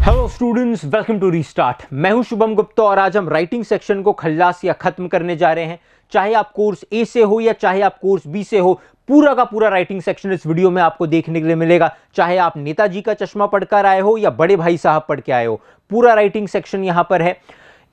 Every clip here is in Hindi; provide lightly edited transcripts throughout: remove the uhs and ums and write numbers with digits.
Hello students, welcome to restart. मैं हूं शुभम गुप्ता और आज हम राइटिंग सेक्शन को खल्लास या खत्म करने जा रहे हैं। चाहे आप कोर्स ए से हो या चाहे आप कोर्स बी से हो, पूरा का पूरा राइटिंग सेक्शन इस वीडियो में आपको देखने के लिए मिलेगा। चाहे आप नेताजी का चश्मा पढ़कर आए हो या बड़े भाई साहब पढ़ के आए हो, पूरा राइटिंग सेक्शन यहां पर है।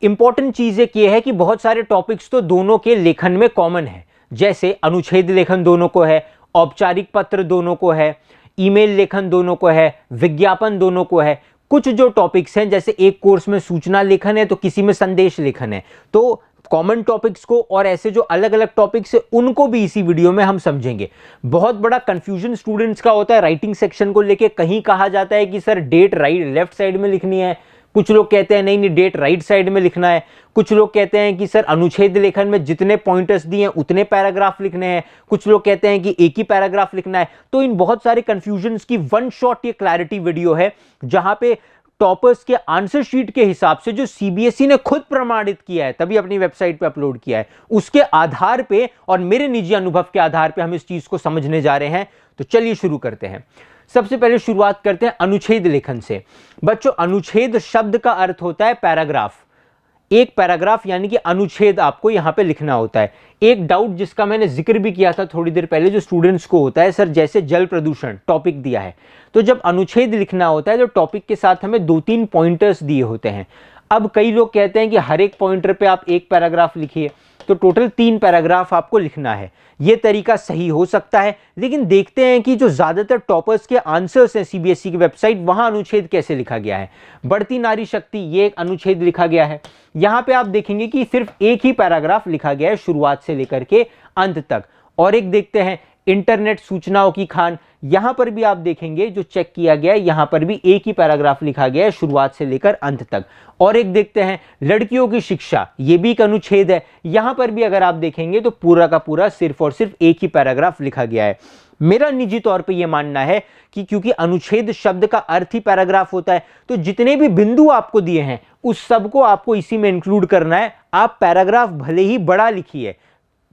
इंपॉर्टेंट चीज एक ये है कि बहुत सारे टॉपिक्स तो दोनों के लेखन में कॉमन है, जैसे अनुच्छेद लेखन दोनों को है, औपचारिक पत्र दोनों को है, ईमेल लेखन दोनों को है, विज्ञापन दोनों को है। कुछ जो टॉपिक्स हैं, जैसे एक कोर्स में सूचना लेखन है तो किसी में संदेश लेखन है, तो कॉमन टॉपिक्स को और ऐसे जो अलग अलग टॉपिक्स है उनको भी इसी वीडियो में हम समझेंगे। बहुत बड़ा कंफ्यूजन स्टूडेंट्स का होता है राइटिंग सेक्शन को लेके। कहीं कहा जाता है कि sir date right left side में लिखनी है, कुछ लोग कहते हैं नहीं नहीं डेट राइट साइड में लिखना है, कुछ लोग कहते हैं कि सर अनुच्छेद लेखन में जितने पॉइंटर्स दिए हैं उतने पैराग्राफ लिखने हैं, कुछ लोग कहते हैं कि एक ही पैराग्राफ लिखना है। तो इन बहुत सारे कंफ्यूजन्स की वन शॉट ये क्लैरिटी वीडियो है, जहां पे टॉपर्स के आंसर शीट के हिसाब से जो सीबीएसई ने खुद प्रमाणित किया है, तभी अपनी वेबसाइट पे अपलोड किया है, उसके आधार पे और मेरे निजी अनुभव के आधार पे हम इस चीज को समझने जा रहे हैं। तो चलिए शुरू करते हैं। सबसे पहले शुरुआत करते हैं अनुच्छेद लेखन से। बच्चों, अनुच्छेद शब्द का अर्थ होता है पैराग्राफ। एक पैराग्राफ यानी कि अनुच्छेद आपको यहां पे लिखना होता है। एक डाउट जिसका मैंने जिक्र भी किया था थोड़ी देर पहले, जो स्टूडेंट्स को होता है, सर जैसे जल प्रदूषण टॉपिक दिया है, तो जब अनुच्छेद लिखना होता है तो टॉपिक के साथ हमें 2-3 पॉइंटर्स दिए होते हैं। अब कई लोग कहते हैं कि हर एक पॉइंटर पे आप एक पैराग्राफ लिखिए, तो टोटल 3 पैराग्राफ आपको लिखना है। यह तरीका सही हो सकता है, लेकिन देखते हैं कि जो ज्यादातर टॉपर्स के आंसर्स हैं सीबीएसई की वेबसाइट, वहां अनुच्छेद कैसे लिखा गया है। बढ़ती नारी शक्ति, ये एक अनुच्छेद लिखा गया है। यहां पे आप देखेंगे कि सिर्फ एक ही पैराग्राफ लिखा गया है शुरुआत से लेकर के अंत तक। और एक देखते हैं इंटरनेट सूचनाओं की खान, यहां पर भी आप देखेंगे जो चेक किया गया है, यहां पर भी एक ही पैराग्राफ लिखा गया है शुरुआत से लेकर अंत तक। और एक देखते हैं लड़कियों की शिक्षा, यह भी एक अनुच्छेद है। यहां पर भी अगर आप देखेंगे तो पूरा का पूरा सिर्फ और सिर्फ एक ही पैराग्राफ लिखा गया है। मेरा निजी तौर पे यह मानना है कि क्योंकि अनुच्छेद शब्द का अर्थ ही पैराग्राफ होता है, तो जितने भी बिंदु आपको दिए हैं उस सबको आपको इसी में इंक्लूड करना है। आप पैराग्राफ भले ही बड़ा लिखिए,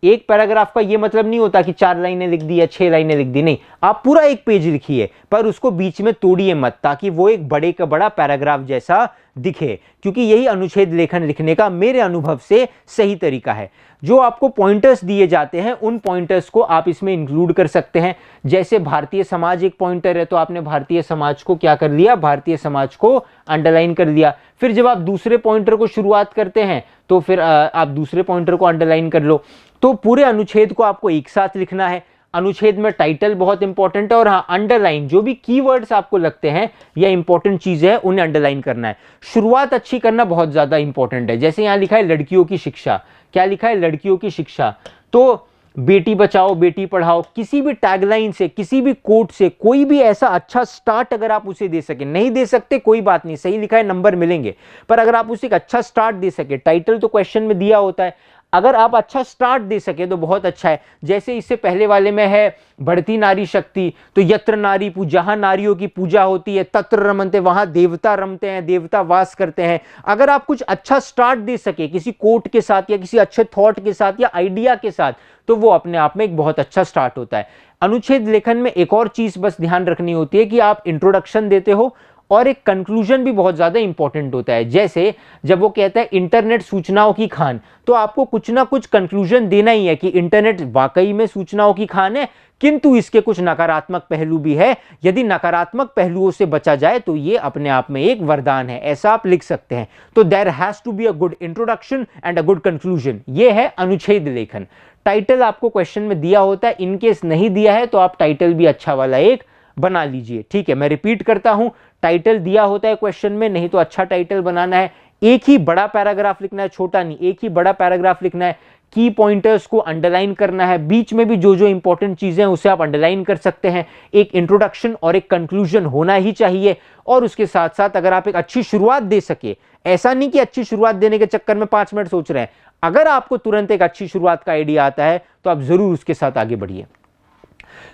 एक पैराग्राफ का यह मतलब नहीं होता कि 4 लाइनें लिख दी या 6 लाइनें लिख दी, नहीं, आप पूरा एक पेज लिखिए, पर उसको बीच में तोड़िए मत, ताकि वो एक बड़े का बड़ा पैराग्राफ जैसा दिखे, क्योंकि यही अनुच्छेद लेखन लिखने का मेरे अनुभव से सही तरीका है। जो आपको पॉइंटर्स दिए जाते हैं उन पॉइंटर्स को आप इसमें इंक्लूड कर सकते हैं। जैसे भारतीय समाज एक पॉइंटर है, तो आपने भारतीय समाज को क्या कर लिया, भारतीय समाज को अंडरलाइन कर लिया। फिर जब आप दूसरे पॉइंटर को शुरुआत करते हैं तो फिर आप दूसरे पॉइंटर को अंडरलाइन कर लो। तो पूरे अनुच्छेद को आपको एक साथ लिखना है। अनुच्छेद में टाइटल बहुत इंपॉर्टेंट है, और हाँ, अंडरलाइन जो भी कीवर्ड्स आपको लगते हैं या इंपॉर्टेंट चीजें हैं उन्हें अंडरलाइन करना है। शुरुआत अच्छी करना बहुत ज्यादा इंपॉर्टेंट है। जैसे यहां लिखा है लड़कियों की शिक्षा, क्या लिखा है, लड़कियों की शिक्षा, तो बेटी बचाओ बेटी पढ़ाओ, किसी भी टैगलाइन से, किसी भी कोट से, कोई भी ऐसा अच्छा स्टार्ट अगर आप उसे दे सके, नहीं दे सकते कोई बात नहीं, सही लिखा है नंबर मिलेंगे, पर अगर आप उसे एक अच्छा स्टार्ट दे सके, टाइटल तो क्वेश्चन में दिया होता है, अगर आप अच्छा स्टार्ट दे सके तो बहुत अच्छा है। जैसे इससे पहले वाले में है बढ़ती नारी शक्ति, तो यत्र नारी पूजा, जहां नारियों की पूजा होती है, तत्र रमनते, वहां देवता रमते हैं, देवता वास करते हैं। अगर आप कुछ अच्छा स्टार्ट दे सके किसी कोट के साथ या किसी अच्छे थॉट के साथ या आइडिया के साथ, तो वो अपने आप में एक बहुत अच्छा स्टार्ट होता है। अनुच्छेद लेखन में एक और चीज बस ध्यान रखनी होती है कि आप इंट्रोडक्शन देते हो और एक कंक्लूजन भी बहुत ज्यादा इंपॉर्टेंट होता है। जैसे जब वो कहता है इंटरनेट सूचनाओं की खान, तो आपको कुछ ना कुछ कंक्लूजन देना ही है कि इंटरनेट वाकई में सूचनाओं की खान है, किंतु इसके कुछ नकारात्मक पहलू भी है। यदि नकारात्मक पहलुओं से बचा जाए तो ये अपने आप में एक वरदान है, ऐसा आप लिख सकते हैं। तो there has to be a good introduction and a good conclusion, ये है अनुच्छेद लेखन। टाइटल आपको क्वेश्चन में दिया होता है, इनकेस नहीं दिया है तो आप टाइटल भी अच्छा वाला एक बना लीजिए। ठीक है, मैं रिपीट करता हूं, टाइटल दिया होता है क्वेश्चन में, नहीं तो अच्छा टाइटल बनाना है। एक ही बड़ा पैराग्राफ लिखना है, छोटा नहीं, एक ही बड़ा पैराग्राफ लिखना है। की पॉइंटर्स को अंडरलाइन करना है, बीच में भी जो जो इंपॉर्टेंट चीजें हैं उसे आप अंडरलाइन कर सकते हैं। एक इंट्रोडक्शन और एक कंक्लूजन होना ही चाहिए, और उसके साथ साथ अगर आप एक अच्छी शुरुआत दे सके, ऐसा नहीं कि अच्छी शुरुआत देने के चक्कर में 5 मिनट सोच रहे हैं, अगर आपको तुरंत एक अच्छी शुरुआत का आइडिया आता है तो आप जरूर उसके साथ आगे बढ़िए।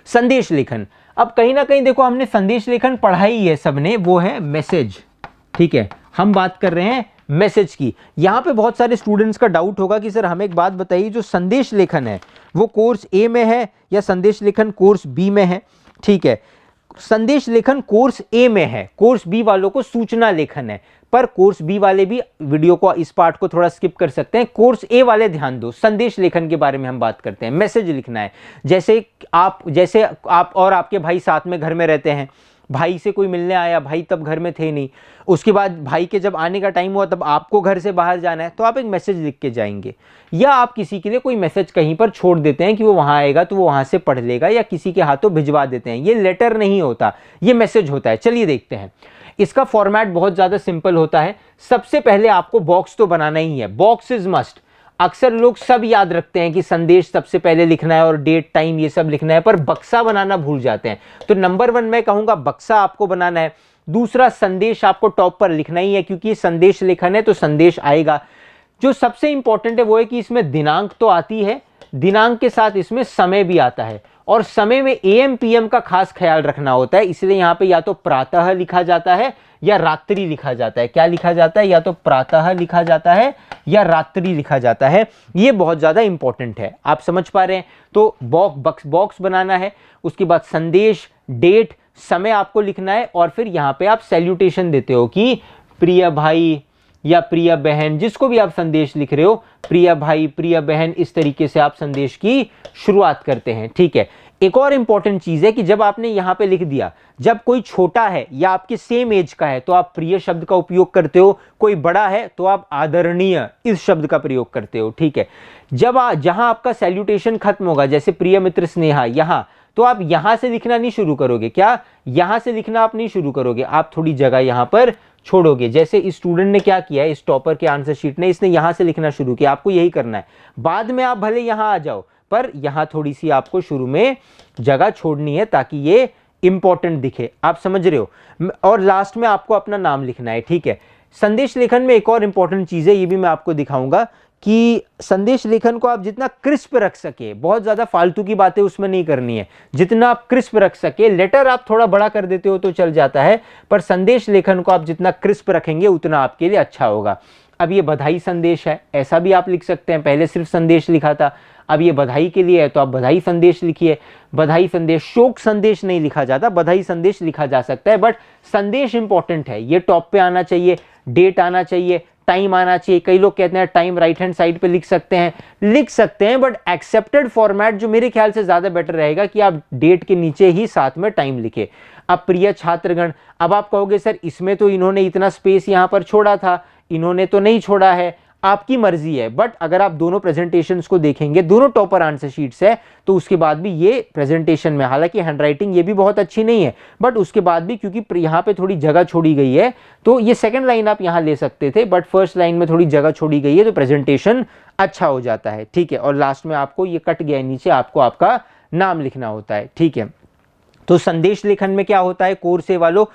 संदेश लेखन, अब कहीं ना कहीं देखो हमने संदेश लेखन पढ़ा ही है सबने, वो है मैसेज। ठीक है, हम बात कर रहे हैं मैसेज की। यहां पे बहुत सारे स्टूडेंट्स का डाउट होगा कि सर हमें एक बात बताइए, जो संदेश लेखन है वो कोर्स ए में है या संदेश लेखन कोर्स बी में है। ठीक है, संदेश लेखन कोर्स ए में है, कोर्स बी वालों को सूचना लेखन है, पर कोर्स बी वाले भी वीडियो को, इस पार्ट को थोड़ा स्किप कर सकते हैं। कोर्स ए वाले ध्यान दो, संदेश लेखन के बारे में हम बात करते हैं। मैसेज लिखना है, जैसे आप और आपके भाई साथ में घर में रहते हैं, भाई से कोई मिलने आया, भाई तब घर में थे नहीं, उसके बाद भाई के जब आने का टाइम हुआ तब आपको घर से बाहर जाना है, तो आप एक मैसेज लिख के जाएंगे, या आप किसी के लिए कोई मैसेज कहीं पर छोड़ देते हैं कि वो वहाँ आएगा तो वो वहाँ से पढ़ लेगा, या किसी के हाथों भिजवा देते हैं। ये लेटर नहीं होता, ये मैसेज होता है। चलिए देखते हैं। इसका फॉर्मेट बहुत ज़्यादा सिंपल होता है। सबसे पहले आपको बॉक्स तो बनाना ही है, बॉक्स इज मस्ट। अक्सर लोग सब याद रखते हैं कि संदेश सबसे पहले लिखना है और डेट टाइम ये सब लिखना है, पर बक्सा बनाना भूल जाते हैं। तो नंबर 1 मैं कहूँगा बक्सा आपको बनाना है। दूसरा, संदेश आपको टॉप पर लिखना ही है, क्योंकि ये संदेश लेखन है तो संदेश आएगा। जो सबसे इंपॉर्टेंट है वो है कि इसमें दिनांक तो आती है, दिनांक के साथ इसमें समय भी आता है, और समय में AM PM का खास ख्याल रखना होता है। इसलिए यहाँ पे या तो प्रातः लिखा जाता है या रात्रि लिखा जाता है। क्या लिखा जाता है? या तो प्रातः लिखा जाता है या रात्रि लिखा जाता है। ये बहुत ज़्यादा इंपॉर्टेंट है, आप समझ पा रहे हैं। तो बॉक्स बनाना है, उसके बाद संदेश, डेट, समय आपको लिखना है, और फिर यहाँ पे आप सैल्यूटेशन देते हो कि प्रिय भाई या प्रिय बहन, जिसको भी आप संदेश लिख रहे हो, प्रिय भाई, प्रिय बहन, इस तरीके से आप संदेश की शुरुआत करते हैं। ठीक है। एक और इंपॉर्टेंट चीज है कि जब आपने यहां पे लिख दिया, जब कोई छोटा है या आपके सेम एज का है तो आप प्रिय शब्द का उपयोग करते हो, कोई बड़ा है तो आप आदरणीय इस शब्द का प्रयोग करते हो। ठीक है। जब जहां आपका सैल्यूटेशन खत्म होगा, जैसे प्रिय मित्र स्नेहा, यहां, तो आप यहां से लिखना नहीं शुरू करोगे। क्या? यहां से लिखना आप नहीं शुरू करोगे, आप थोड़ी जगह यहां पर छोड़ोगे। जैसे इस स्टूडेंट ने क्या किया है, इस टॉपर के आंसर शीट ने, इसने यहां से लिखना शुरू किया। आपको यही करना है। बाद में आप भले यहां आ जाओ, पर यहां थोड़ी सी आपको शुरू में जगह छोड़नी है ताकि ये इंपॉर्टेंट दिखे। आप समझ रहे हो। और लास्ट में आपको अपना नाम लिखना है। ठीक है। संदेश लेखन में एक और इंपॉर्टेंट चीज है, ये भी मैं आपको दिखाऊंगा कि संदेश लेखन को आप जितना क्रिस्प रख सके, बहुत ज्यादा फालतू की बातें उसमें नहीं करनी है, जितना आप क्रिस्प रख सके। लेटर आप थोड़ा बड़ा कर देते हो तो चल जाता है, पर संदेश लेखन को आप जितना क्रिस्प रखेंगे उतना आपके लिए अच्छा होगा। अब ये बधाई संदेश है, ऐसा भी आप लिख सकते हैं। पहले सिर्फ संदेश लिखा था, अब ये बधाई के लिए है तो आप बधाई संदेश लिखिए। बधाई संदेश, शोक संदेश नहीं लिखा जाता, बधाई संदेश लिखा जा सकता है, बट संदेश इंपॉर्टेंट है। ये टॉप पे आना चाहिए, डेट आना चाहिए, टाइम आना चाहिए। कई लोग कहते हैं टाइम राइट हैंड साइड पे लिख सकते हैं, बट एक्सेप्टेड फॉर्मेट जो मेरे ख्याल से ज्यादा बेटर रहेगा कि आप डेट के नीचे ही साथ में टाइम लिखे। अब प्रिय छात्रगण, अब आप कहोगे सर इसमें तो इन्होंने इतना स्पेस यहां पर छोड़ा था, इन्होंने तो नहीं छोड़ा है। आपकी मर्जी है, बट अगर आप दोनों प्रेजेंटेशंस को देखेंगे, दोनों टॉपर आंसर शीट्स है, तो उसके बाद भी ये प्रेजेंटेशन में, हालांकि हैंडराइटिंग ये भी बहुत अच्छी नहीं है, बट उसके बाद भी क्योंकि यहाँ पे थोड़ी जगह छोड़ी गई है, तो ये सेकंड लाइन आप यहाँ ले सकते थे, बट फर्स्ट लाइन में थोड़ी जगह छोड़ी गई है तो प्रेजेंटेशन अच्छा हो जाता है। ठीक है। और लास्ट में आपको ये कट गया है नीचे, आपको आपका नाम लिखना होता है। ठीक है। तो संदेश लेखन में क्या होता है, कोर्स ए वालों,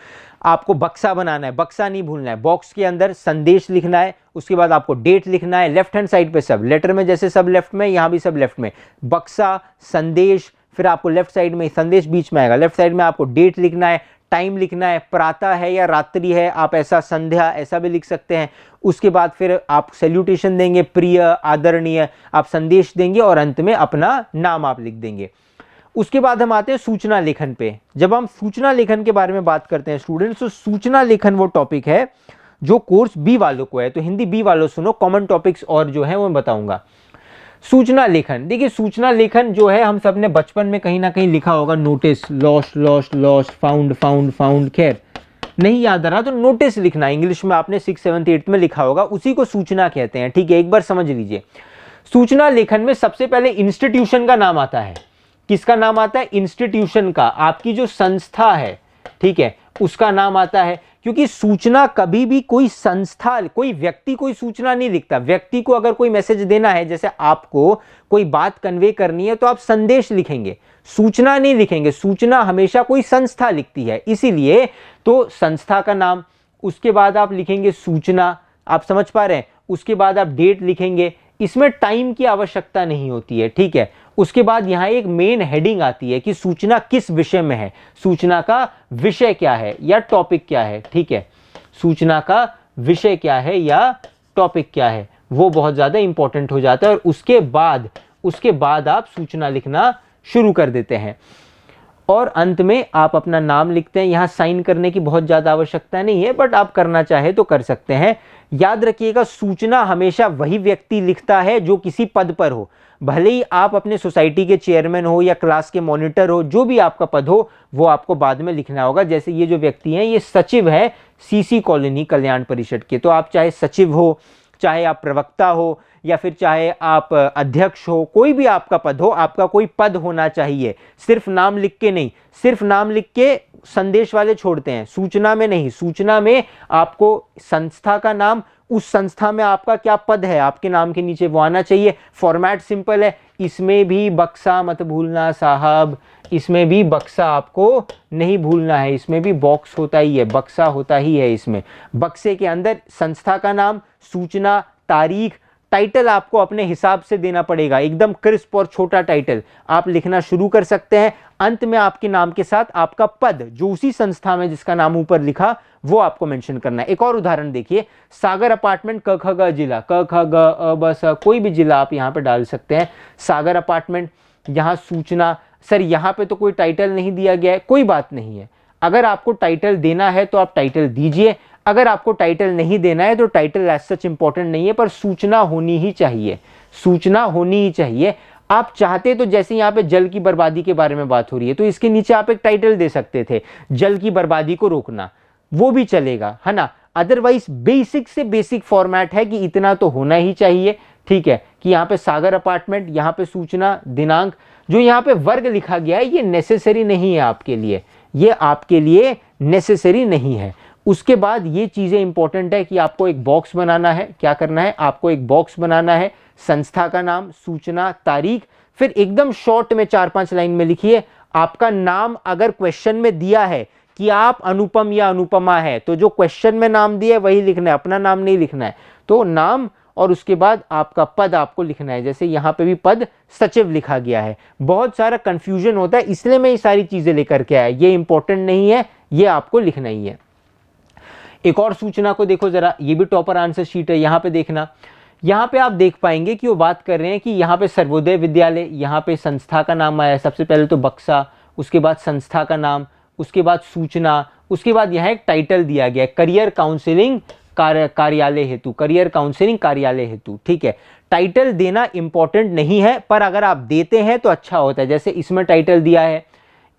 आपको बक्सा बनाना है, बक्सा नहीं भूलना है। बॉक्स के अंदर संदेश लिखना है, उसके बाद आपको डेट लिखना है, लेफ्ट हैंड साइड पे सब, लेटर में जैसे सब लेफ्ट में, यहां भी सब लेफ्ट में, बक्सा, संदेश, फिर आपको लेफ्ट साइड में संदेश बीच में आएगा, लेफ्ट साइड में आपको डेट लिखना है, टाइम लिखना है, प्रातः है या रात्रि है, आप ऐसा संध्या ऐसा भी लिख सकते हैं। उसके बाद फिर आप सैल्यूटेशन देंगे, प्रिय, आदरणीय, आप संदेश देंगे, और अंत में अपना नाम आप लिख देंगे। उसके बाद हम आते हैं सूचना लेखन पे। जब हम सूचना लेखन के बारे में बात करते हैं स्टूडेंट्स, तो सूचना लेखन वो टॉपिक है जो कोर्स बी वालों को है। तो हिंदी बी वालों सुनो, कॉमन टॉपिक्स और जो है वो मैं बताऊंगा। सूचना लेखन, देखिए सूचना लेखन जो है, हम सब ने बचपन में कहीं ना कहीं लिखा होगा, notice, lost lost lost, found found found, खैर नहीं याद आ रहा तो नोटिस लिखना, इंग्लिश में आपने 6th 7th 8th में लिखा होगा, उसी को सूचना कहते हैं। ठीक है। एक बार समझ लीजिए, सूचना लेखन में सबसे पहले इंस्टीट्यूशन का नाम आता है। किसका नाम आता है? इंस्टीट्यूशन का, आपकी जो संस्था है, ठीक है, उसका नाम आता है। क्योंकि सूचना कभी भी कोई संस्था, कोई व्यक्ति कोई सूचना नहीं लिखता। व्यक्ति को अगर कोई मैसेज देना है, जैसे आपको कोई बात कन्वे करनी है, तो आप संदेश लिखेंगे, सूचना नहीं लिखेंगे। सूचना हमेशा कोई संस्था लिखती है, इसीलिए तो संस्था का नाम, उसके बाद आप लिखेंगे सूचना, आप समझ पा रहे हैं। उसके बाद आप डेट लिखेंगे, इसमें टाइम की आवश्यकता नहीं होती है। ठीक है। उसके बाद यहां एक मेन हेडिंग आती है कि सूचना किस विषय में है, सूचना का विषय क्या है या टॉपिक क्या है। ठीक है। सूचना का विषय क्या है या टॉपिक क्या है, वो बहुत ज्यादा इंपॉर्टेंट हो जाता है। और उसके बाद आप सूचना लिखना शुरू कर देते हैं। और अंत में आप अपना नाम लिखते हैं। यहाँ साइन करने की बहुत ज़्यादा आवश्यकता नहीं है, बट आप करना चाहे तो कर सकते हैं। याद रखिएगा, सूचना हमेशा वही व्यक्ति लिखता है जो किसी पद पर हो। भले ही आप अपने सोसाइटी के चेयरमैन हो या क्लास के मॉनिटर हो, जो भी आपका पद हो वो आपको बाद में लिखना होगा। जैसे ये जो व्यक्ति हैं, ये सचिव है सीसी कॉलोनी कल्याण परिषद के। तो आप चाहे सचिव हो, चाहे आप प्रवक्ता हो, या फिर चाहे आप अध्यक्ष हो, कोई भी आपका पद हो, आपका कोई पद होना चाहिए। सिर्फ नाम लिख के नहीं, सिर्फ नाम लिख के संदेश वाले छोड़ते हैं, सूचना में नहीं। सूचना में आपको संस्था का नाम, उस संस्था में आपका क्या पद है आपके नाम के नीचे, वो आना चाहिए। फॉर्मेट सिंपल है, इसमें भी बक्सा मत भूलना साहब, इसमें भी बक्सा आपको नहीं भूलना है। इसमें भी बॉक्स होता ही है, बक्सा होता ही है इसमें। बक्से के अंदर संस्था का नाम, सूचना, तारीख, टाइटल आपको अपने हिसाब से देना पड़ेगा, एकदम क्रिस्प और छोटा टाइटल आप लिखना शुरू कर सकते हैं। अंत में आपके नाम के साथ आपका पद, जो उसी संस्था में जिसका नाम ऊपर लिखा, वो आपको मेंशन करना है। एक और उदाहरण देखिए, सागर अपार्टमेंट क ख ग जिला, क ख ग अ ब स, कोई भी जिला आप यहाँ पे डाल सकते हैं। सागर अपार्टमेंट, यहाँ सूचना। सर यहाँ पे तो कोई टाइटल नहीं दिया गया है, कोई बात नहीं है। अगर आपको टाइटल देना है तो आप टाइटल दीजिए, अगर आपको टाइटल नहीं देना है तो टाइटल एज सच इंपॉर्टेंट नहीं है, पर सूचना होनी ही चाहिए, सूचना होनी ही चाहिए। आप चाहते तो, जैसे यहाँ पे जल की बर्बादी के बारे में बात हो रही है, तो इसके नीचे आप एक टाइटल दे सकते थे, जल की बर्बादी को रोकना, वो भी चलेगा, है ना। अदरवाइज बेसिक से बेसिक फॉर्मेट है कि इतना तो होना ही चाहिए, ठीक है, कि यहाँ पे सागर अपार्टमेंट, यहाँ पे सूचना, दिनांक। जो यहाँ पे वर्ग लिखा गया है ये नेसेसरी नहीं है आपके लिए, ये आपके लिए नेसेसरी नहीं है। उसके बाद ये चीज़ें इंपॉर्टेंट है कि आपको एक बॉक्स बनाना है। क्या करना है, आपको एक बॉक्स बनाना है, संस्था का नाम, सूचना, तारीख, फिर एकदम शॉर्ट में 4-5 लाइन में लिखिए आपका नाम। अगर क्वेश्चन में दिया है कि आप अनुपम या अनुपमा है, तो जो क्वेश्चन में नाम दिया है वही लिखना है, अपना नाम नहीं लिखना है। तो नाम और उसके बाद आपका पद आपको लिखना है। जैसे यहाँ पे भी पद सचिव लिखा गया है। बहुत सारा कंफ्यूजन होता है, इसलिए मैं ये सारी चीज़ें लेकर के आया। ये इंपॉर्टेंट नहीं है, ये आपको लिखना ही है। एक और सूचना को देखो जरा, ये भी टॉपर आंसर शीट है, यहाँ पे देखना। यहाँ पे आप देख पाएंगे कि वो बात कर रहे हैं कि यहाँ पे सर्वोदय विद्यालय, यहाँ पे संस्था का नाम आया, सबसे पहले तो बक्सा, उसके बाद संस्था का नाम, उसके बाद सूचना, उसके बाद यहाँ एक टाइटल दिया गया है, करियर काउंसलिंग कार्यालय हेतु, करियर काउंसलिंग कार्यालय हेतु, ठीक है। टाइटल देना इंपॉर्टेंट नहीं है, पर अगर आप देते हैं तो अच्छा होता है। जैसे इसमें टाइटल दिया है,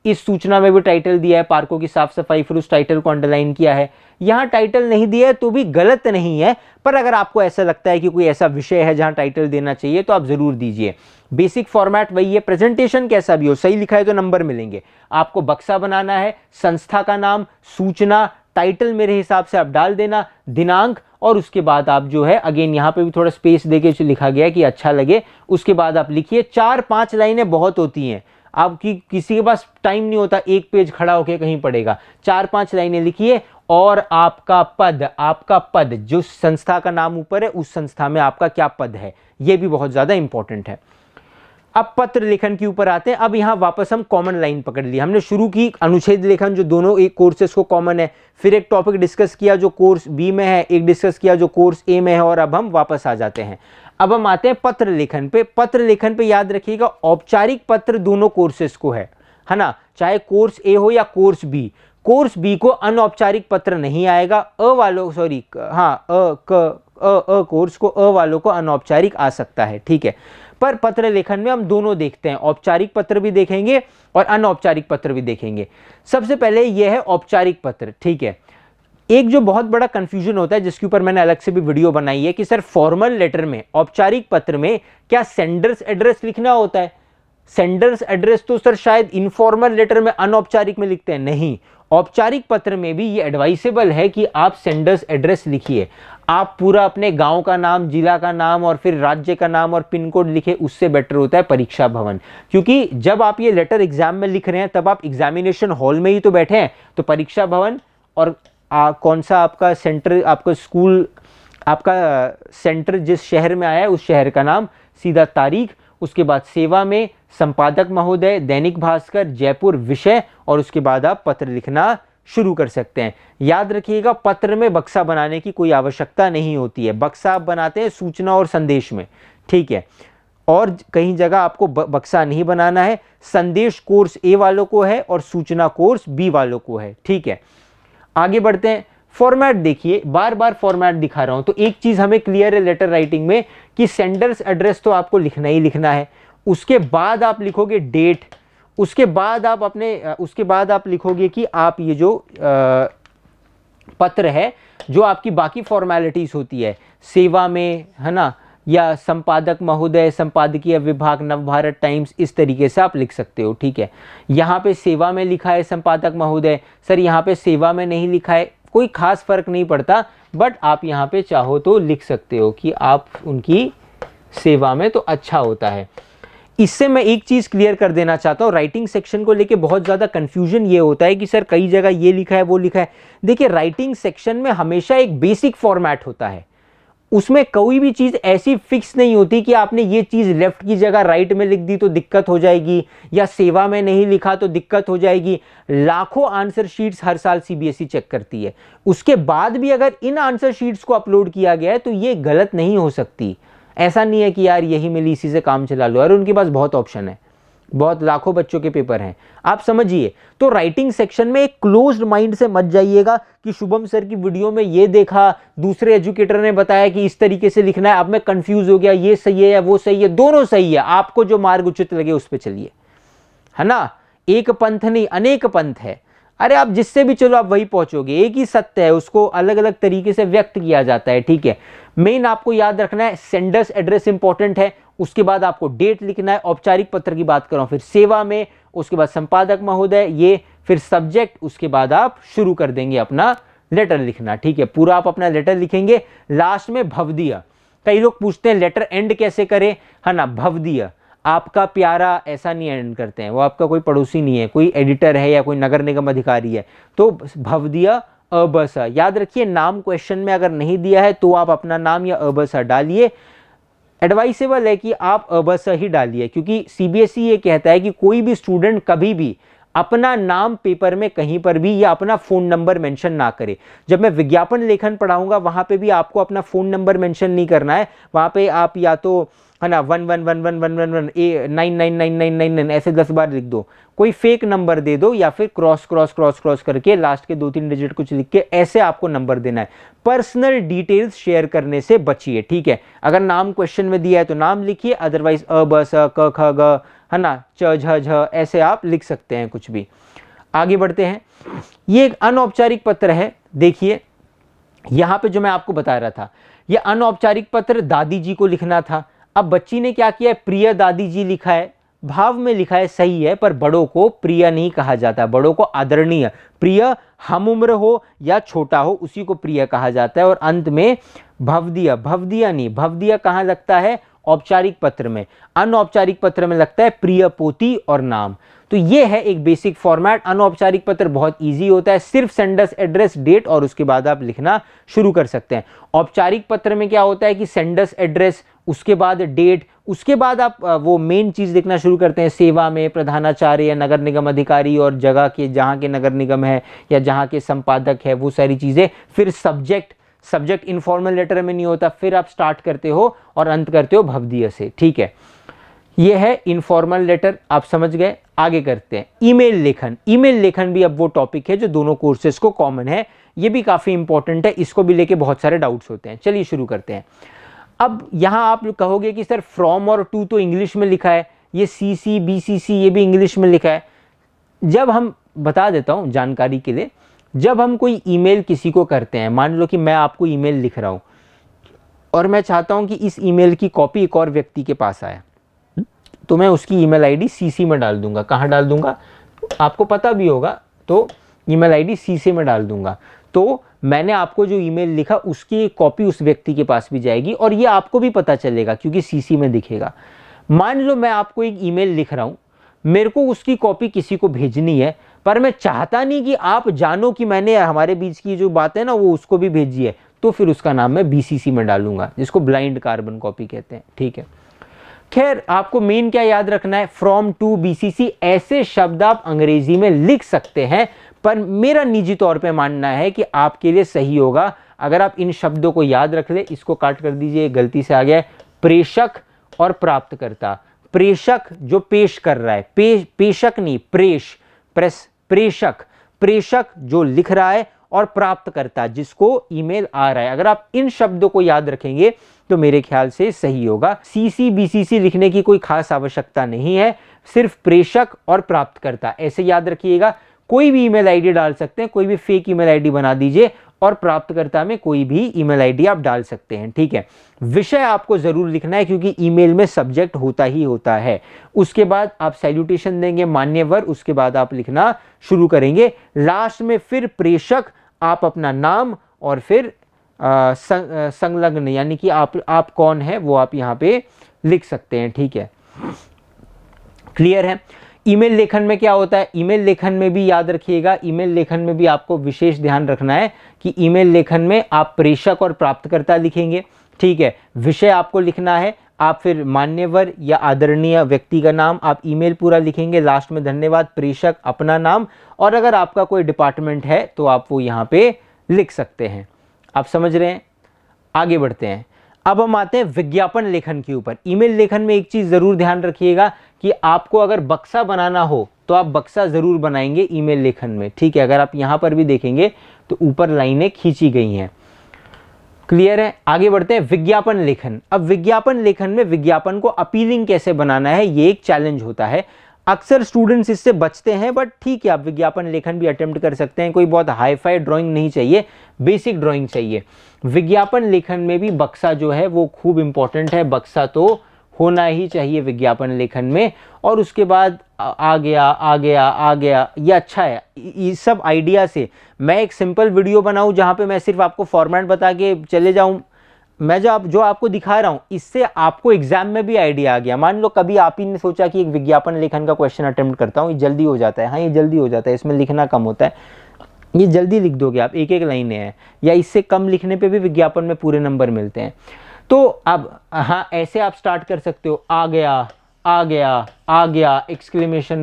इस सूचना में भी टाइटल दिया है, पार्कों की साफ सफाई, फिर उस टाइटल को अंडरलाइन किया है। यहाँ टाइटल नहीं दिया है तो भी गलत नहीं है, पर अगर आपको ऐसा लगता है कि कोई ऐसा विषय है जहाँ टाइटल देना चाहिए तो आप जरूर दीजिए। बेसिक फॉर्मेट वही है, प्रेजेंटेशन कैसा भी हो, सही लिखा है तो नंबर मिलेंगे। आपको बक्सा बनाना है, संस्था का नाम, सूचना, टाइटल मेरे हिसाब से आप डाल देना, दिनांक, और उसके बाद आप जो है अगेन यहाँ पे भी थोड़ा स्पेस देके लिखा गया है कि अच्छा लगे। उसके बाद आप लिखिए, 4-5 लाइनें बहुत होती हैं, आपकी किसी के पास टाइम नहीं होता एक पेज खड़ा होके कहीं पढ़ेगा। 4-5 लाइनें लिखिए और आपका पद जो संस्था का नाम ऊपर है उस संस्था में आपका क्या पद है, ये भी बहुत ज्यादा इंपॉर्टेंट है। अब पत्र लेखन के ऊपर आते हैं। अब यहाँ वापस हम कॉमन लाइन पकड़ ली। हमने शुरू की अनुच्छेद लेखन जो दोनों एक कोर्सेस को कॉमन है, फिर एक टॉपिक डिस्कस किया जो कोर्स बी में है, एक डिस्कस किया जो कोर्स ए में है, और अब हम वापस आ जाते हैं। अब हम आते हैं पत्र लेखन पे। पत्र लेखन पे याद रखिएगा औपचारिक पत्र दोनों कोर्सेस को है ना, चाहे कोर्स ए हो या कोर्स बी। कोर्स बी को अनौपचारिक पत्र नहीं आएगा, कोर्स को अ वालों को अनौपचारिक आ सकता है, ठीक है। पर पत्र लेखन में हम दोनों देखते हैं, औपचारिक पत्र भी देखेंगे और अनौपचारिक पत्र भी देखेंगे। सबसे पहले यह है औपचारिक पत्र, ठीक है। एक जो बहुत बड़ा कंफ्यूजन होता है जिसके ऊपर मैंने अलग से भी वीडियो बनाई है कि सर फॉर्मल लेटर में, औपचारिक पत्र में क्या सेंडर्स एड्रेस लिखना होता है? सेंडर्स एड्रेस तो सर शायद इनफॉर्मल लेटर में, अनौपचारिक में लिखते हैं, नहीं। औपचारिक पत्र में भी ये एडवाइसेबल है कि आप सेंडर्स एड्रेस लिखिए। आप पूरा अपने गांव का नाम, जिला का नाम और फिर राज्य का नाम और पिन कोड लिखे, उससे बेटर होता है परीक्षा भवन। क्योंकि जब आप ये लेटर एग्जाम में लिख रहे हैं तब आप एग्जामिनेशन हॉल में ही तो बैठे हैं, तो परीक्षा भवन और कौन सा आपका सेंटर, आपका स्कूल, आपका सेंटर जिस शहर में आया है उस शहर का नाम, सीधा तारीख, उसके बाद सेवा में, संपादक महोदय, दैनिक भास्कर, जयपुर, विषय, और उसके बाद आप पत्र लिखना शुरू कर सकते हैं। याद रखिएगा पत्र में बक्सा बनाने की कोई आवश्यकता नहीं होती है, बक्सा आप बनाते हैं सूचना और संदेश में, ठीक है। और कहीं जगह आपको बक्सा नहीं बनाना है। संदेश कोर्स ए वालों को है और सूचना कोर्स बी वालों को है, ठीक है। आगे बढ़ते हैं। फॉर्मेट देखिए, बार बार फॉर्मेट दिखा रहा हूं तो एक चीज हमें क्लियर है लेटर राइटिंग में कि सेंडर्स एड्रेस तो आपको लिखना ही लिखना है, उसके बाद आप लिखोगे डेट, उसके बाद आप लिखोगे कि आप ये जो पत्र है जो आपकी बाकी फॉर्मेलिटीज होती है सेवा में, है ना, या संपादक महोदय, संपादकीय विभाग, नवभारत टाइम्स, इस तरीके से आप लिख सकते हो, ठीक है। यहाँ पे सेवा में लिखा है संपादक महोदय, सर यहाँ पे सेवा में नहीं लिखा है, कोई खास फर्क नहीं पड़ता, बट आप यहाँ पे चाहो तो लिख सकते हो कि आप उनकी सेवा में, तो अच्छा होता है। इससे मैं एक चीज क्लियर कर देना चाहता हूँ, राइटिंग सेक्शन को लेके बहुत ज्यादा कंफ्यूजन ये होता है कि सर कई जगह ये लिखा है वो लिखा है। देखिए राइटिंग सेक्शन में हमेशा एक बेसिक फॉर्मेट होता है, उसमें कोई भी चीज ऐसी फिक्स नहीं होती कि आपने ये चीज लेफ्ट की जगह राइट में लिख दी तो दिक्कत हो जाएगी, या सेवा में नहीं लिखा तो दिक्कत हो जाएगी। लाखों आंसर शीट्स हर साल सीबीएसई चेक करती है, उसके बाद भी अगर इन आंसर शीट्स को अपलोड किया गया है तो ये गलत नहीं हो सकती। ऐसा नहीं है कि यार यही मिली इसी से काम चला लो, और उनके पास बहुत ऑप्शन है, बहुत लाखों बच्चों के पेपर हैं, आप समझिए। तो राइटिंग सेक्शन में एक क्लोज्ड माइंड से मत जाइएगा कि शुभम सर की वीडियो में ये देखा, दूसरे एजुकेटर ने बताया कि इस तरीके से लिखना है, अब मैं कंफ्यूज हो गया, ये सही है या वो सही है। दोनों सही है, आपको जो मार्ग उचित लगे उस पर चलिए, है ना। एक पंथ नहीं अनेक पंथ है, अरे आप जिससे भी चलो आप वही पहुंचोगे, एक ही सत्य है, उसको अलग अलग तरीके से व्यक्त किया जाता है, ठीक है। मेन आपको याद रखना है सेंडर्स एड्रेस इंपॉर्टेंट है, उसके बाद आपको डेट लिखना है, औपचारिक पत्र की बात कर रहा हूं, फिर सेवा में, उसके बाद संपादक महोदय, ये फिर सब्जेक्ट, उसके बाद आप शुरू कर देंगे अपना लेटर लिखना, ठीक है। पूरा आप अपना लेटर लिखेंगे, लास्ट में भवदीय। कई लोग पूछते हैं लेटर एंड कैसे करें, है ना, भवदीय, आपका प्यारा, ऐसा नहीं एंड करते हैं, वो आपका कोई पड़ोसी नहीं है, कोई एडिटर है या कोई नगर निगम अधिकारी है, तो भवदीय अबस। याद रखिए नाम क्वेश्चन में अगर नहीं दिया है तो आप अपना नाम या अबस डालिए, एडवाइसेबल है कि आप अबस ही डालिए, क्योंकि सीबीएसई ये कहता है कि कोई भी स्टूडेंट कभी भी अपना नाम पेपर में कहीं पर भी या अपना फोन नंबर मेंशन ना करे। जब मैं विज्ञापन लेखन पढ़ाऊंगा वहां पे भी आपको अपना फोन नंबर मेंशन नहीं करना है, वहां पे आप या तो, है ना, 111111999999 ऐसे 10 बार लिख दो, कोई फेक नंबर दे दो, या फिर क्रॉस क्रॉस क्रॉस क्रॉस करके लास्ट के 2-3 डिजिट कुछ लिख के ऐसे आपको नंबर देना है। पर्सनल डिटेल्स शेयर करने से बचिए, ठीक है। अगर नाम क्वेश्चन में दिया है तो नाम लिखिए, अदरवाइज अ ब स क ख ग, है ना, च झ झ, ऐसे आप लिख सकते हैं कुछ भी। आगे बढ़ते हैं। ये एक अनौपचारिक पत्र है, देखिए यहां पे जो मैं आपको बता रहा था, ये अनौपचारिक पत्र दादी जी को लिखना था। अब बच्ची ने क्या किया है, प्रिय दादी जी लिखा है, भाव में लिखा है, सही है, पर बड़ों को प्रिय नहीं कहा जाता, बड़ों को आदरणीय, प्रिय हम उम्र हो या छोटा हो उसी को प्रिय कहा जाता है। और अंत में भवदीय, भवदीय नहीं, भवदीय कहाँ लगता है, औपचारिक पत्र में। अनौपचारिक पत्र में लगता है प्रिय पोती और नाम। तो ये है एक बेसिक फॉर्मेट। अनौपचारिक पत्र बहुत इजी होता है, सिर्फ सेंडर्स एड्रेस, डेट और उसके बाद आप लिखना शुरू कर सकते हैं। औपचारिक पत्र में क्या होता है कि सेंडर्स एड्रेस, उसके बाद डेट, उसके बाद आप वो मेन चीज लिखना शुरू करते हैं, सेवा में प्रधानाचार्य या नगर निगम अधिकारी और जगह के, जहाँ के नगर निगम है या जहाँ के संपादक है, वो सारी चीजें। फिर सब्जेक्ट, सब्जेक्ट इनफॉर्मल लेटर में नहीं होता, फिर आप स्टार्ट करते हो और अंत करते हो भवदीय से, ठीक है। ये है इनफॉर्मल लेटर, आप समझ गए। आगे करते हैं ईमेल लेखन। ईमेल लेखन भी अब वो टॉपिक है जो दोनों कोर्सेज को कॉमन है, ये भी काफी इंपॉर्टेंट है, इसको भी लेके बहुत सारे डाउट्स होते हैं। चलिए शुरू करते हैं। अब यहां आप कहोगे कि सर फ्रॉम और टू तो इंग्लिश में लिखा है, ये सीसी बीसीसी ये भी इंग्लिश में लिखा है। जब हम, बता देता हूं जानकारी के लिए, जब हम कोई ईमेल किसी को करते हैं, मान लो कि मैं आपको ईमेल लिख रहा हूं और मैं चाहता हूं कि इस ईमेल की कॉपी एक और व्यक्ति के पास आए, तो मैं उसकी ईमेल आईडी सीसी में डाल दूंगा। कहां डाल दूंगा आपको पता भी होगा, तो ईमेल आईडी सीसी में डाल दूंगा। तो मैंने आपको जो ईमेल लिखा उसकी कॉपी उस व्यक्ति के पास भी जाएगी और ये आपको भी पता चलेगा क्योंकि सीसी में दिखेगा। मान लो मैं आपको एक ईमेल लिख रहा हूं, मेरे को उसकी कॉपी किसी को भेजनी है, पर मैं चाहता नहीं कि आप जानो कि मैंने हमारे बीच की जो बात है ना वो उसको भी भेजी है, तो फिर उसका नाम मैं बीसीसी में डालूंगा, जिसको ब्लाइंड कार्बन कॉपी कहते हैं, ठीक है। खैर आपको मेन क्या याद रखना है, फ्रॉम टू बीसीसी ऐसे शब्द आप अंग्रेजी में लिख सकते हैं, पर मेरा निजी तौर पे मानना है कि आपके लिए सही होगा अगर आप इन शब्दों को याद रख ले। इसको काट कर दीजिए, गलती से आ गया है, प्रेषक और प्राप्तकर्ता। प्रेषक जो पेश कर रहा है, पेशक नहीं, प्रेषक, प्रेषक जो लिख रहा है, और प्राप्तकर्ता जिसको ईमेल आ रहा है। अगर आप इन शब्दों को याद रखेंगे तो मेरे ख्याल से सही होगा। सीसी बीसीसी लिखने की कोई खास आवश्यकता नहीं है, सिर्फ प्रेषक और प्राप्तकर्ता ऐसे याद रखिएगा। कोई भी ईमेल आईडी डाल सकते हैं, कोई भी फेक ईमेल आईडी बना दीजिए और प्राप्तकर्ता में कोई भी ईमेल आईडी आप डाल सकते हैं, ठीक है। विषय आपको जरूर लिखना है क्योंकि ईमेल में सब्जेक्ट होता ही होता है। उसके बाद आप सैल्यूटेशन देंगे, मान्यवर, उसके बाद आप लिखना शुरू करेंगे। लास्ट में फिर प्रेषक, आप अपना नाम और फिर संलग्न यानी कि आप कौन है वो आप यहाँ पे लिख सकते हैं, ठीक है। क्लियर है। ईमेल लेखन में क्या होता है, ईमेल लेखन में भी याद रखिएगा, ईमेल लेखन में भी आपको विशेष ध्यान रखना है कि ईमेल लेखन में आप प्रेषक और प्राप्तकर्ता लिखेंगे, ठीक है। विषय आपको लिखना है, आप फिर मान्यवर या आदरणीय व्यक्ति का नाम, आप ईमेल पूरा लिखेंगे, लास्ट में धन्यवाद, प्रेषक, अपना नाम, और अगर आपका कोई डिपार्टमेंट है तो आप वो यहाँ पे लिख सकते हैं। आप समझ रहे हैं। आगे बढ़ते हैं। अब हम आते हैं विज्ञापन लेखन के ऊपर। ईमेल लेखन में एक चीज जरूर ध्यान रखिएगा कि आपको अगर बक्सा बनाना हो तो आप बक्सा जरूर बनाएंगे ईमेल लेखन में, ठीक है। अगर आप यहां पर भी देखेंगे तो ऊपर लाइनें खींची गई हैं। क्लियर है। आगे बढ़ते हैं। विज्ञापन लेखन। अब विज्ञापन लेखन में विज्ञापन को अपीलिंग कैसे बनाना है, ये एक चैलेंज होता है। अक्सर स्टूडेंट्स इससे बचते हैं, बट ठीक है, आप विज्ञापन लेखन भी अटेम्प्ट कर सकते हैं। कोई बहुत हाई फाई ड्राइंग नहीं चाहिए, बेसिक ड्राइंग चाहिए। विज्ञापन लेखन में भी बक्सा जो है वो खूब इंपॉर्टेंट है, बक्सा तो होना ही चाहिए विज्ञापन लेखन में। और उसके बाद आ गया, ये अच्छा है। ये सब आइडिया से मैं एक सिंपल वीडियो बनाऊं जहां पे मैं सिर्फ आपको फॉर्मेट बता के चले जाऊं, मैं जो आपको दिखा रहा हूं इससे आपको एग्जाम में भी आइडिया आ गया। मान लो कभी आप ही ने सोचा कि एक विज्ञापन लेखन का क्वेश्चन अटेम्प्ट करता हूं, ये जल्दी हो जाता है। हाँ, ये जल्दी हो जाता है, इसमें लिखना कम होता है, ये जल्दी लिख दोगे आप, एक एक लाइनें हैं, या इससे कम लिखने पे भी विज्ञापन में पूरे नंबर मिलते हैं। तो अब हाँ, ऐसे आप स्टार्ट कर सकते हो। आ गया, एक्सक्लेमेशन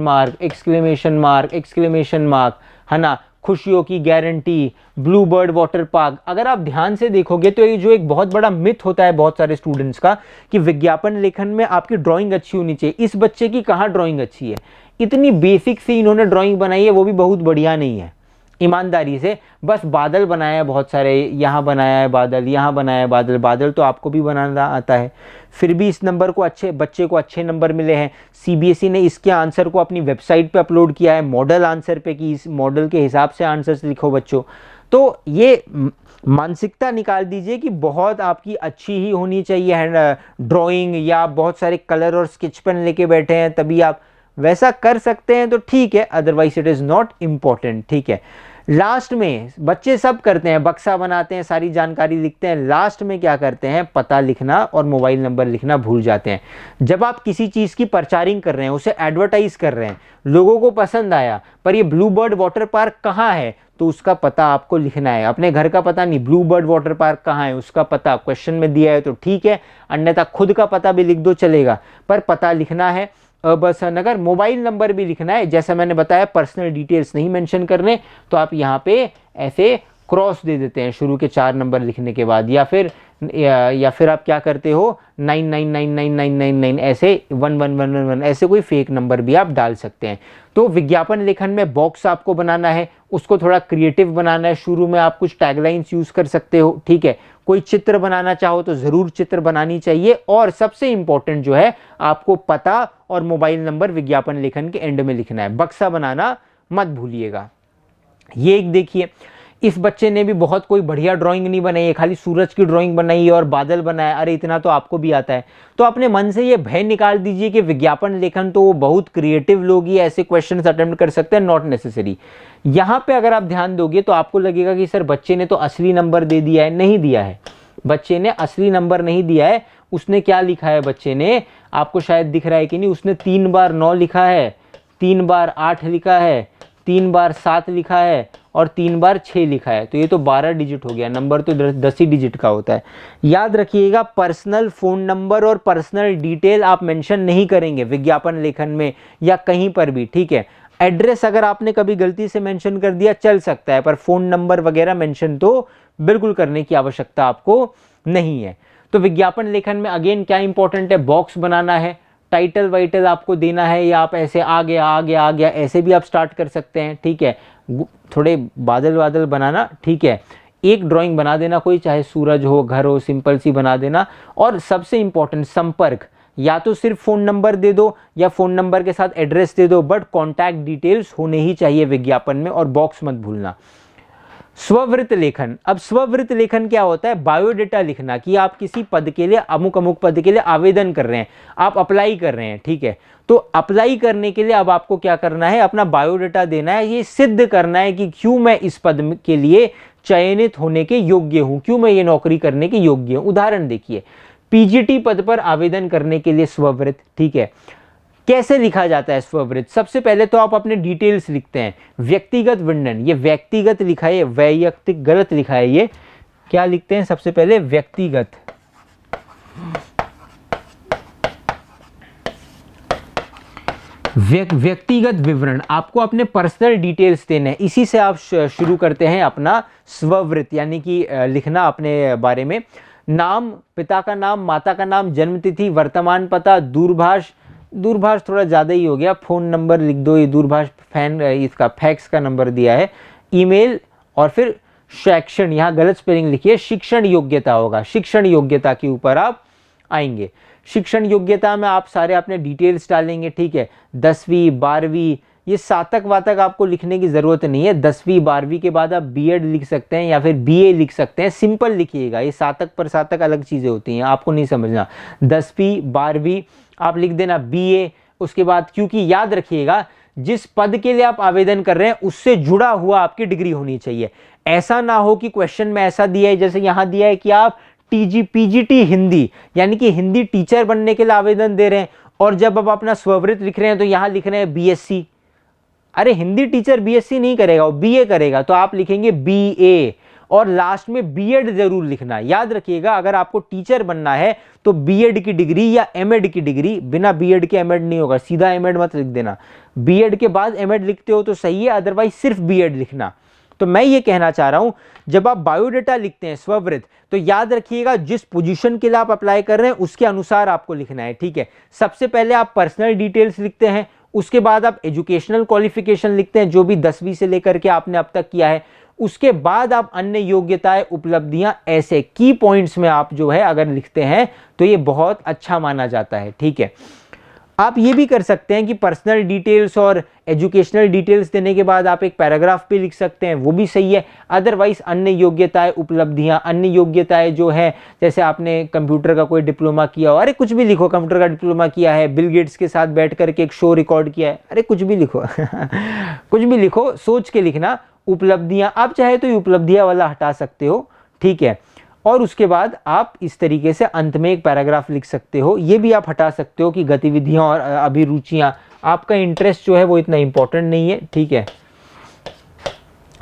मार्क, है ना। खुशियों की guarantee, blue bird water park. अगर आप ध्यान से देखोगे तो ये जो एक बहुत बड़ा मिथ होता है बहुत सारे स्टूडेंट्स का कि विज्ञापन लेखन में आपकी ड्राइंग अच्छी होनी चाहिए। इस बच्चे की कहाँ ड्राइंग अच्छी है, इतनी बेसिक सी इन्होंने ड्राइंग बनाई है, वो भी बहुत बढ़िया नहीं है। ईमानदारी से बस बादल बनाया है बहुत सारे, यहाँ बनाया है बादल, यहाँ बनाया है बादल। बादल तो आपको भी बनाना आता है, फिर भी इस नंबर को बच्चे को अच्छे नंबर मिले हैं। सीबीएसई ने इसके आंसर को अपनी वेबसाइट पे अपलोड किया है, मॉडल आंसर पे, कि इस मॉडल के हिसाब से आंसर्स लिखो बच्चों। तो ये मानसिकता निकाल दीजिए कि बहुत आपकी अच्छी ही होनी चाहिए ड्राइंग, या बहुत सारे कलर और स्केच पेन लेके बैठे हैं तभी आप वैसा कर सकते हैं तो ठीक है, otherwise it is not important, ठीक है। लास्ट में बच्चे सब करते हैं, बक्सा बनाते हैं, सारी जानकारी लिखते हैं, लास्ट में क्या करते हैं, पता लिखना और मोबाइल नंबर लिखना भूल जाते हैं। जब आप किसी चीज़ की प्रचारिंग कर रहे हैं, उसे एडवर्टाइज कर रहे हैं, लोगों को पसंद आया, पर ये ब्लू बर्ड वाटर पार्क कहाँ है तो उसका पता आपको लिखना है। अपने घर का पता नहीं, ब्लू बर्ड वाटर पार्क कहाँ है उसका पता क्वेश्चन में दिया है तो ठीक है, अन्यथा खुद का पता भी लिख दो चलेगा, पर पता लिखना है। बस नगर मोबाइल नंबर भी लिखना है। जैसा मैंने बताया, पर्सनल डिटेल्स नहीं मेंशन करने, तो आप यहाँ पे ऐसे क्रॉस दे देते हैं शुरू के 4 नंबर लिखने के बाद, या फिर आप क्या करते हो 999999 ऐसे 1111 ऐसे कोई फेक नंबर भी आप डाल सकते हैं। तो विज्ञापन लेखन में बॉक्स आपको बनाना है, उसको थोड़ा क्रिएटिव बनाना है। शुरू में आप कुछ टैगलाइंस यूज कर सकते हो, ठीक है। कोई चित्र बनाना चाहो तो जरूर चित्र बनानी चाहिए, और सबसे इंपॉर्टेंट जो है आपको पता और मोबाइल नंबर विज्ञापन लेखन के एंड में लिखना है। बक्सा बनाना मत भूलिएगा। ये एक देखिए, इस बच्चे ने भी बहुत कोई बढ़िया ड्राइंग नहीं बनाई है, खाली सूरज की ड्राइंग बनाई है और बादल बनाया। अरे इतना तो आपको भी आता है। तो अपने मन से ये भय निकाल दीजिए कि विज्ञापन लेखन तो वो बहुत क्रिएटिव लोग ही ऐसे क्वेश्चंस अटेम्प्ट कर सकते हैं, नॉट नेसेसरी। यहाँ पे अगर आप ध्यान दोगे तो आपको लगेगा कि सर बच्चे ने तो असली नंबर दे दिया है। नहीं दिया है, बच्चे ने असली नंबर नहीं दिया है। उसने क्या लिखा है, बच्चे ने, आपको शायद दिख रहा है कि नहीं, उसने 3 बार 9 लिखा है, 3 बार 8 लिखा है, 3 बार 7 लिखा है और 3 बार 6 लिखा है। तो ये तो 12 डिजिट हो गया। नंबर तो 10 ही डिजिट का होता है। याद रखिएगा, पर्सनल फ़ोन नंबर और पर्सनल डिटेल आप मेंशन नहीं करेंगे विज्ञापन लेखन में या कहीं पर भी, ठीक है। एड्रेस अगर आपने कभी गलती से मेंशन कर दिया चल सकता है, पर फ़ोन नंबर वगैरह मेंशन तो बिल्कुल करने की आवश्यकता आपको नहीं है। तो विज्ञापन लेखन में अगेन क्या इंपॉर्टेंट है, बॉक्स बनाना है, टाइटल वाइटल आपको देना है, या आप ऐसे आ गया आ गया आ गया ऐसे भी आप स्टार्ट कर सकते हैं, ठीक है। थोड़े बादल वादल बनाना, ठीक है, एक ड्राइंग बना देना कोई, चाहे सूरज हो, घर हो, सिंपल सी बना देना। और सबसे इंपॉर्टेंट संपर्क, या तो सिर्फ फ़ोन नंबर दे दो या फ़ोन नंबर के साथ एड्रेस दे दो, बट कॉन्टैक्ट डिटेल्स होने ही चाहिए विज्ञापन में, और बॉक्स मत भूलना। स्ववृत्त लेखन, अब स्ववृत्त लेखन क्या होता है, बायोडेटा लिखना कि आप किसी पद के लिए, अमुक अमुक पद के लिए आवेदन कर रहे हैं, आप अप्लाई कर रहे हैं, ठीक है। तो अप्लाई करने के लिए अब आपको क्या करना है, अपना बायोडेटा देना है, ये सिद्ध करना है कि क्यों मैं इस पद के लिए चयनित होने के योग्य हूं, क्यों मैं ये नौकरी करने के योग्य हूं। उदाहरण देखिए, पीजीटी पद पर आवेदन करने के लिए स्ववृत्त, ठीक है। कैसे लिखा जाता है स्ववृत्त, सबसे पहले तो आप अपने डिटेल्स लिखते हैं, व्यक्तिगत वर्णन, ये व्यक्तिगत लिखा है, वैयक्तिक गलत लिखा है, ये क्या लिखते हैं सबसे पहले, व्यक्तिगत। व्यक्तिगत विवरण, आपको अपने पर्सनल डिटेल्स देने हैं, इसी से आप शुरू करते हैं अपना स्ववृत्त, यानी कि लिखना अपने बारे में। नाम, पिता का नाम, माता का नाम, जन्मतिथि, वर्तमान पता, दूरभाष, दूरभाष थोड़ा ज़्यादा ही हो गया, फ़ोन नंबर लिख दो, ये दूरभाष इसका फैक्स का नंबर दिया है, ईमेल, और फिर शैक्षण, यहाँ गलत स्पेलिंग लिखिए, शिक्षण योग्यता होगा, शिक्षण योग्यता के ऊपर आप आएंगे। शिक्षण योग्यता में आप सारे अपने डिटेल्स डालेंगे, ठीक है। 10वीं 12वीं, ये सातक वातक आपको लिखने की ज़रूरत नहीं है, 10वीं 12वीं के बाद आप बीएड लिख सकते हैं या फिर बीए लिख सकते हैं, सिंपल लिखिएगा, ये सातक पर सातक अलग चीज़ें होती हैं, आपको नहीं समझना। 10वीं 12वीं आप लिख देना, बीए, उसके बाद, क्योंकि याद रखिएगा जिस पद के लिए आप आवेदन कर रहे हैं उससे जुड़ा हुआ आपकी डिग्री होनी चाहिए। ऐसा ना हो कि क्वेश्चन में ऐसा दिया है, जैसे यहाँ दिया है कि आप पीजीटी हिंदी, यानी कि हिंदी टीचर बनने के लिए आवेदन दे रहे हैं, और जब आप अपना स्ववृत्त लिख रहे हैं तो यहाँ लिख रहे हैं बीएससी। अरे हिंदी टीचर बीएससी नहीं करेगा, वो बीए करेगा, तो आप लिखेंगे बीए, और लास्ट में बीएड जरूर लिखना। याद रखिएगा, अगर आपको टीचर बनना है तो बीएड की डिग्री या एमएड की डिग्री, बिना बीएड के एमएड नहीं होगा, सीधा एमएड मत लिख देना, बीएड के बाद एमएड लिखते हो तो सही है, अदरवाइज सिर्फ बीएड लिखना। तो मैं ये कहना चाह रहा हूं, जब आप बायोडेटा लिखते हैं स्ववृत्त, तो याद रखिएगा जिस पोजीशन के लिए आप अप्लाई कर रहे हैं उसके अनुसार आपको लिखना है, ठीक है। सबसे पहले आप पर्सनल डिटेल्स लिखते हैं, उसके बाद आप एजुकेशनल क्वालिफिकेशन लिखते हैं, जो भी 10वीं से लेकर के आपने अब तक किया है, उसके बाद आप अन्य योग्यताएं, उपलब्धियां, ऐसे की पॉइंट्स में आप जो है अगर लिखते हैं तो ये बहुत अच्छा माना जाता है, ठीक है। आप ये भी कर सकते हैं कि पर्सनल डिटेल्स और एजुकेशनल डिटेल्स देने के बाद आप एक पैराग्राफ भी लिख सकते हैं, वो भी सही है। अदरवाइज अन्य योग्यताएं, उपलब्धियां, अन्य योग्यताएं जो है, जैसे आपने कंप्यूटर का कोई डिप्लोमा किया हो, अरे कुछ भी लिखो, कंप्यूटर का डिप्लोमा किया है, बिल गेट्स के साथ बैठ करके एक शो रिकॉर्ड किया है, अरे कुछ भी लिखो कुछ भी लिखो, सोच के लिखना। उपलब्धियां, आप चाहे तो ये उपलब्धियां वाला हटा सकते हो, ठीक है। और उसके बाद आप इस तरीके से अंत में एक पैराग्राफ लिख सकते हो, ये भी आप हटा सकते हो कि गतिविधियां और अभिरुचियां, आपका इंटरेस्ट जो है वो इतना इंपॉर्टेंट नहीं है, ठीक है।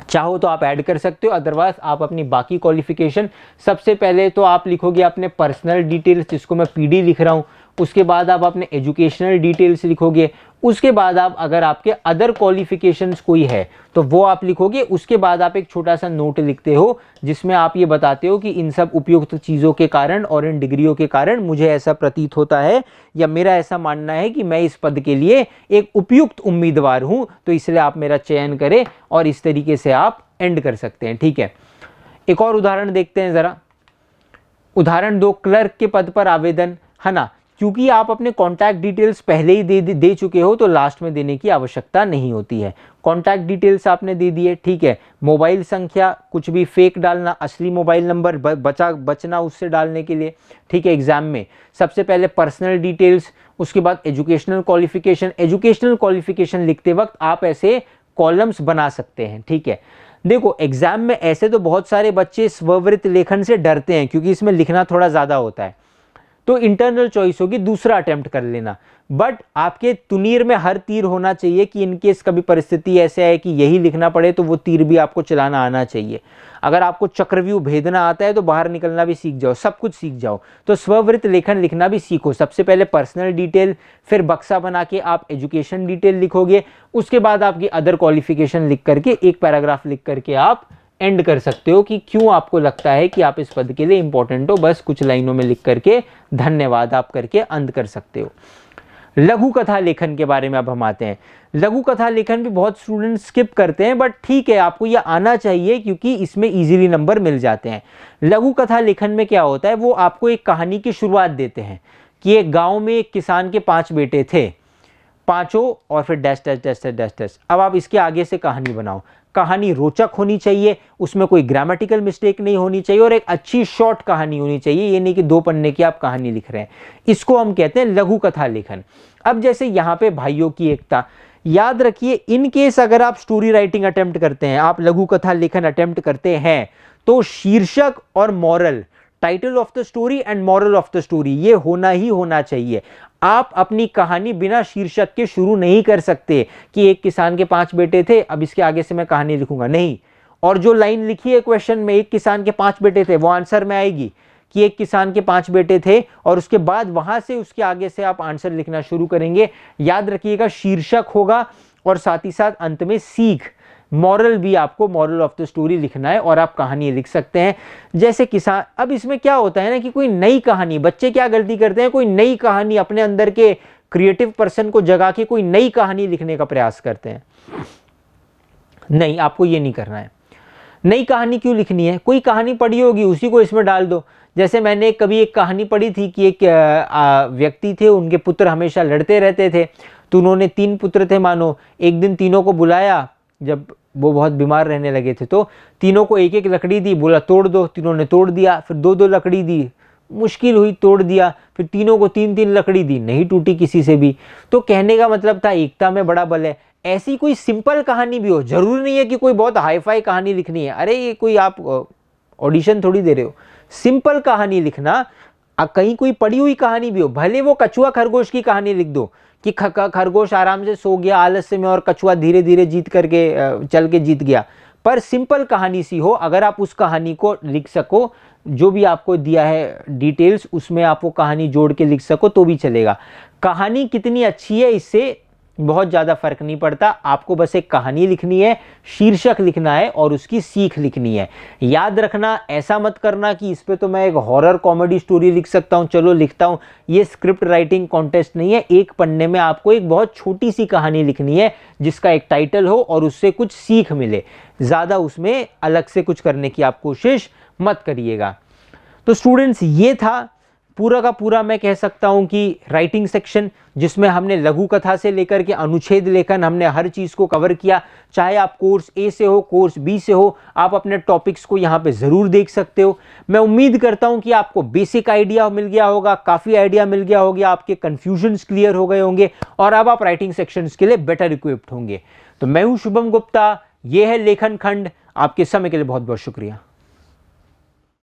चाहो तो आप ऐड कर सकते हो, अदरवाइज आप अपनी बाकी क्वालिफिकेशन, सबसे पहले तो आप लिखोगे अपने पर्सनल डिटेल्स, जिसको मैं पीडी लिख रहा हूँ, उसके बाद आप अपने एजुकेशनल डिटेल्स लिखोगे, उसके बाद आप अगर आपके अदर क्वालिफिकेशंस कोई है तो वो आप लिखोगे, उसके बाद आप एक छोटा सा नोट लिखते हो जिसमें आप ये बताते हो कि इन सब उपयुक्त चीज़ों के कारण और इन डिग्रियों के कारण मुझे ऐसा प्रतीत होता है या मेरा ऐसा मानना है कि मैं इस पद के लिए एक उपयुक्त उम्मीदवार हूं, तो इसलिए आप मेरा चयन करें, और इस तरीके से आप एंड कर सकते हैं, ठीक है। एक और उदाहरण देखते हैं ज़रा। उदाहरण 2, क्लर्क के पद पर आवेदन, है ना। क्योंकि आप अपने कॉन्टैक्ट डिटेल्स पहले ही दे चुके हो तो लास्ट में देने की आवश्यकता नहीं होती है। कॉन्टैक्ट डिटेल्स आपने दे दिए, ठीक है। मोबाइल संख्या कुछ भी फेक डालना, असली मोबाइल नंबर बचना उससे डालने के लिए, ठीक है। एग्जाम में सबसे पहले पर्सनल डिटेल्स, उसके बाद एजुकेशनल क्वालिफिकेशन। एजुकेशनल क्वालिफिकेशन लिखते वक्त आप ऐसे कॉलम्स बना सकते हैं, ठीक है। देखो एग्जाम में ऐसे तो बहुत सारे बच्चे स्ववृत्त लेखन से डरते हैं क्योंकि इसमें लिखना थोड़ा ज़्यादा होता है, तो इंटरनल चॉइस होगी दूसरा अटेम्प्ट कर लेना। बट आपके तुनीर में हर तीर होना चाहिए कि इनकेस कभी परिस्थिति ऐसे है कि यही लिखना पड़े तो वो तीर भी आपको चलाना आना चाहिए। अगर आपको चक्रव्यूह भेदना आता है तो बाहर निकलना भी सीख जाओ, सब कुछ सीख जाओ। तो स्ववृत्त लेखन लिखना भी सीखो। सबसे पहले पर्सनल डिटेल, फिर बक्सा बना के आप एजुकेशन डिटेल लिखोगे, उसके बाद आपकी अदर क्वालिफिकेशन लिख करके एक पैराग्राफ लिख करके आप एंड कर सकते हो कि क्यों आपको लगता है कि आप इस पद के लिए इंपॉर्टेंट हो। बस कुछ लाइनों में लिख करके धन्यवाद आप करके अंत कर सकते हो। लघु कथा लेखन के बारे में अब हम आते हैं। लघु कथा लेखन भी बहुत स्टूडेंट स्किप करते हैं, बट ठीक है, आपको यह आना चाहिए क्योंकि इसमें इजीली नंबर मिल जाते हैं। लघु कथा लेखन में क्या होता है, वो आपको एक कहानी की शुरुआत देते हैं कि एक गांव में एक किसान के 5 बेटे थे, पांचों और फिर dash dash dash dash dash. अब आप इसके आगे से कहानी बनाओ। कहानी रोचक होनी चाहिए, उसमें कोई ग्रामेटिकल मिस्टेक नहीं होनी चाहिए और एक अच्छी शॉर्ट कहानी होनी चाहिए। ये नहीं कि 2 पन्ने की आप कहानी लिख रहे हैं। इसको हम कहते हैं लघु कथा लेखन। अब जैसे यहाँ पे भाइयों की एकता, याद रखिए, इन केस अगर आप स्टोरी राइटिंग अटेम्प्ट करते हैं, आप लघु कथा लेखन अटेम्प्ट करते हैं, तो शीर्षक और moral, title of the story and moral of the story, ये होना ही होना चाहिए। आप अपनी कहानी बिना शीर्षक के शुरू नहीं कर सकते कि एक किसान के 5 बेटे थे, अब इसके आगे से मैं कहानी लिखूंगा, नहीं। और जो लाइन लिखी है क्वेश्चन में, एक किसान के 5 बेटे थे, वो आंसर में आएगी कि एक किसान के 5 बेटे थे, और उसके बाद वहां से उसके आगे से आप आंसर लिखना शुरू करेंगे। याद रखिएगा, शीर्षक होगा और साथ ही साथ अंत में सीख, मॉरल भी आपको, मॉरल ऑफ द स्टोरी लिखना है और आप कहानी लिख सकते हैं। जैसे किसान, अब इसमें क्या होता है ना कि कोई नई कहानी, बच्चे क्या गलती करते हैं, कोई नई कहानी अपने अंदर के क्रिएटिव पर्सन को जगा के कोई नई कहानी लिखने का प्रयास करते हैं। नहीं, आपको ये नहीं करना है। नई कहानी क्यों लिखनी है? कोई कहानी पढ़ी होगी उसी को इसमें डाल दो। जैसे मैंने कभी एक कहानी पढ़ी थी कि एक व्यक्ति थे, उनके पुत्र हमेशा लड़ते रहते थे, तो उन्होंने 3 पुत्र थे मानो। एक दिन तीनों को बुलाया, जब वो बहुत बीमार रहने लगे थे, तो तीनों को एक एक लकड़ी दी, बोला तोड़ दो, तीनों ने तोड़ दिया। फिर 2-2 लकड़ी दी, मुश्किल हुई, तोड़ दिया। फिर तीनों को 3-3 लकड़ी दी, नहीं टूटी किसी से भी। तो कहने का मतलब था एकता में बड़ा बल है। ऐसी कोई सिंपल कहानी भी हो, जरूरी नहीं है कि कोई बहुत हाई फाई कहानी लिखनी है। अरे ये कोई आप ऑडिशन थोड़ी दे रहे हो, सिंपल कहानी लिखना। कहीं कोई पढ़ी हुई कहानी भी हो, भले वो कछुआ खरगोश की कहानी लिख दो कि खरगोश आराम से सो गया आलस्य में और कछुआ धीरे धीरे जीत करके चल के जीत गया, पर सिंपल कहानी सी हो। अगर आप उस कहानी को लिख सको, जो भी आपको दिया है डिटेल्स, उसमें आप वो कहानी जोड़ के लिख सको तो भी चलेगा। कहानी कितनी अच्छी है इससे बहुत ज़्यादा फर्क नहीं पड़ता, आपको बस एक कहानी लिखनी है, शीर्षक लिखना है और उसकी सीख लिखनी है। याद रखना, ऐसा मत करना कि इस पे तो मैं एक हॉरर कॉमेडी स्टोरी लिख सकता हूँ, चलो लिखता हूँ। ये स्क्रिप्ट राइटिंग कॉन्टेस्ट नहीं है। एक पन्ने में आपको एक बहुत छोटी सी कहानी लिखनी है जिसका एक टाइटल हो और उससे कुछ सीख मिले। ज़्यादा उसमें अलग से कुछ करने की आप कोशिश मत करिएगा। तो स्टूडेंट्स, ये था पूरा का पूरा, मैं कह सकता हूं कि राइटिंग सेक्शन, जिसमें हमने लघु कथा से लेकर के अनुच्छेद लेखन, हमने हर चीज़ को कवर किया। चाहे आप कोर्स ए से हो, कोर्स बी से हो, आप अपने टॉपिक्स को यहाँ पे ज़रूर देख सकते हो। मैं उम्मीद करता हूँ कि आपको बेसिक आइडिया मिल गया होगा, काफ़ी आइडिया मिल गया होगा, आपके कन्फ्यूजन्स क्लियर हो गए होंगे और अब आप राइटिंग सेक्शंस के लिए बेटर इक्विप्ड होंगे। तो मैं हूँ शुभम गुप्ता, ये है लेखन खंड। आपके समय के लिए बहुत बहुत शुक्रिया।